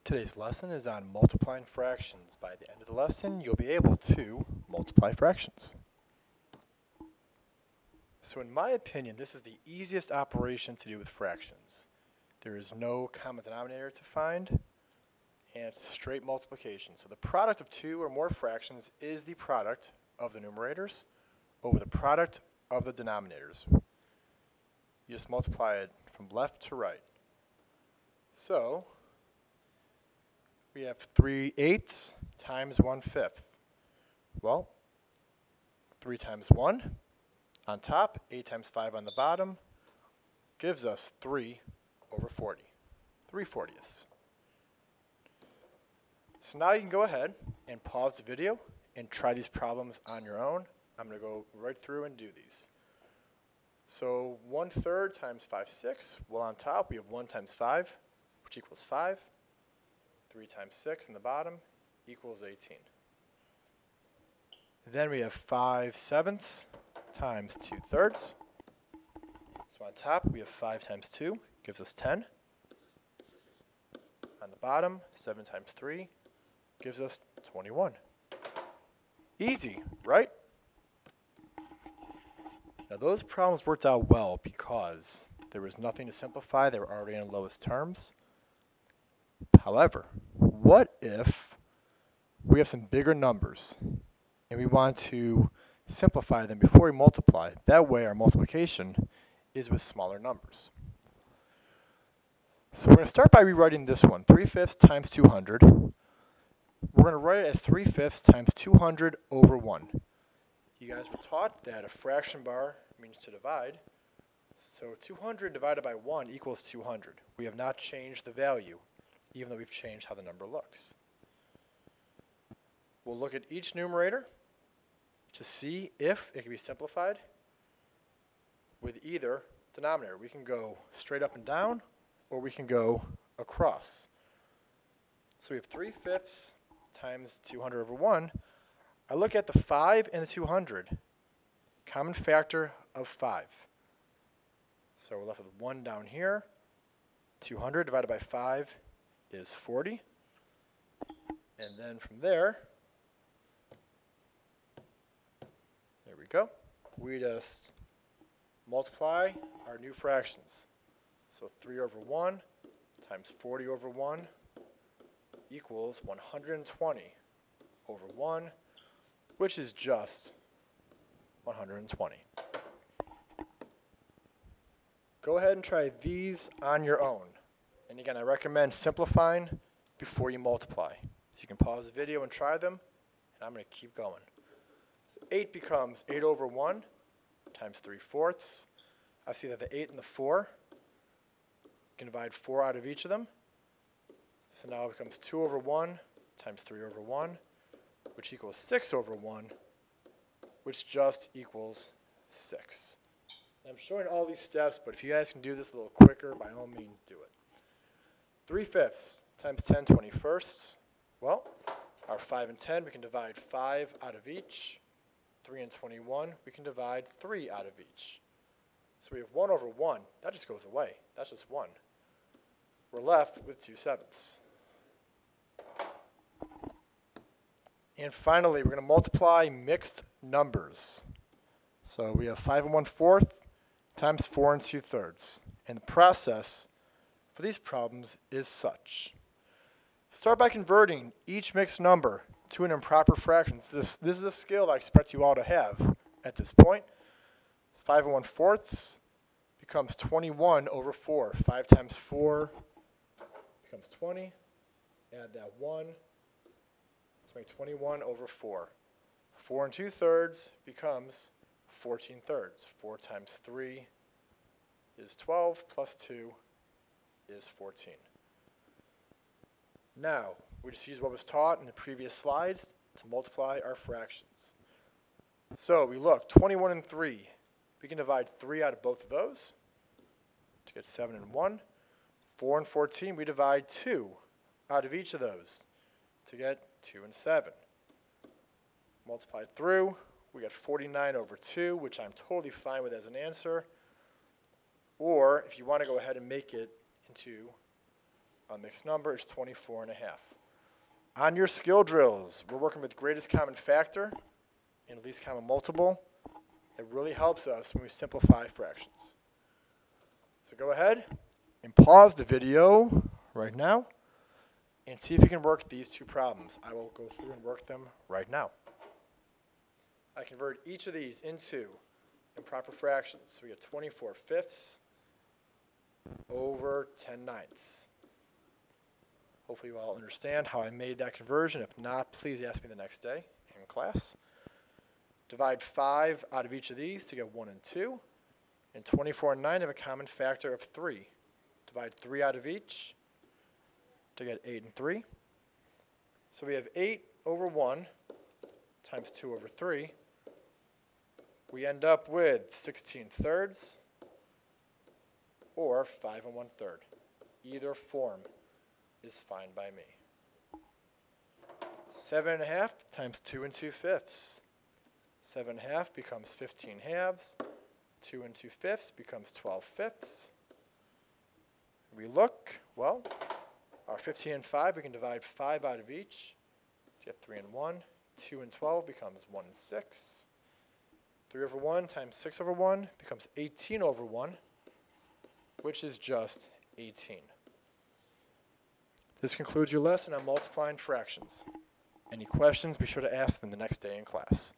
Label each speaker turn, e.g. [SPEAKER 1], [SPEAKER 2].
[SPEAKER 1] Today's lesson is on multiplying fractions. By the end of the lesson, you'll be able to multiply fractions. So in my opinion, this is the easiest operation to do with fractions. There is no common denominator to find, and it's straight multiplication. So the product of two or more fractions is the product of the numerators over the product of the denominators. You just multiply it from left to right. So we have 3/8 times 1/5. Well, 3 times 1 on top, 8 times 5 on the bottom, gives us 3/40. 3/40. So now you can go ahead and pause the video and try these problems on your own. I'm going to go right through and do these. So 1/3 times 5/6. Well, on top we have 1 times 5, which equals 5. 3 times 6 in the bottom equals 18. Then we have 5/7 times 2/3. So on top we have 5 times 2, gives us 10. On the bottom, 7 times 3 gives us 21. Easy, right? Now those problems worked out well because there was nothing to simplify. They were already in lowest terms. However, what if we have some bigger numbers and we want to simplify them before we multiply? That way our multiplication is with smaller numbers. So we're going to start by rewriting this one. 3/5 times 200. We're going to write it as 3/5 times 200 over 1. You guys were taught that a fraction bar means to divide. So 200 divided by 1 equals 200. We have not changed the value, even though we've changed how the number looks. We'll look at each numerator to see if it can be simplified with either denominator. We can go straight up and down, or we can go across. So we have 3/5 times 200 over 1. I look at the 5 and the 200. Common factor of 5. So we're left with 1 down here. 200 divided by 5 is 40. And then from there we go. We just multiply our new fractions. So 3 over 1 times 40 over 1 equals 120 over 1, which is just 120. Go ahead and try these on your own. And again, I recommend simplifying before you multiply. So you can pause the video and try them, and I'm going to keep going. So 8 becomes 8 over 1 times 3/4. I see that the 8 and the 4 can divide 4 out of each of them. So now it becomes 2 over 1 times 3 over 1, which equals 6 over 1, which just equals 6. And I'm showing all these steps, but if you guys can do this a little quicker, by all means do it. 3/5 times 10 21st. Well, our 5 and 10, we can divide 5 out of each. 3 and 21, we can divide 3 out of each. So we have 1 over 1. That just goes away. That's just 1. We're left with 2/7. And finally, we're going to multiply mixed numbers. So we have 5 and 1/4 times 4 and 2/3. And the process for these problems is such. Start by converting each mixed number to an improper fraction. This is a skill I expect you all to have at this point. 5 and 1/4 becomes 21 over 4. 5 times 4 becomes 20. Add that 1 to make 21 over 4. 4 and 2/3 becomes 14/3. 4 times 3 is 12, plus 2 is 14. Now, we just use what was taught in the previous slides to multiply our fractions. So we look, 21 and 3. We can divide 3 out of both of those to get 7 and 1. 4 and 14, we divide 2 out of each of those to get 2 and 7. Multiplied through, we get 49 over 2, which I'm totally fine with as an answer. Or if you want to go ahead and make it into A mixed number is 24.5. On your skill drills, we're working with greatest common factor and least common multiple. It really helps us when we simplify fractions. So go ahead and pause the video right now and see if you can work these two problems. I will go through and work them right now. I convert each of these into improper fractions. So we get 24 fifths over 10 ninths. Hopefully you all understand how I made that conversion. If not, please ask me the next day in class. Divide 5 out of each of these to get 1 and 2. And 24 and 9 have a common factor of 3. Divide 3 out of each to get 8 and 3. So we have 8 over 1 times 2 over 3. We end up with 16 thirds or 5 and 1/3. Either form is fine by me. 7.5 times 2 and 2/5. 7.5 becomes 15 halves. 2 and 2/5 becomes 12 fifths. We look, well, our 15 and 5, we can divide 5 out of each to get 3 and 1. 2 and 12 becomes 1 and 6. 3 over 1 times 6 over 1 becomes 18 over 1, which is just 18. This concludes your lesson on multiplying fractions. Any questions, be sure to ask them the next day in class.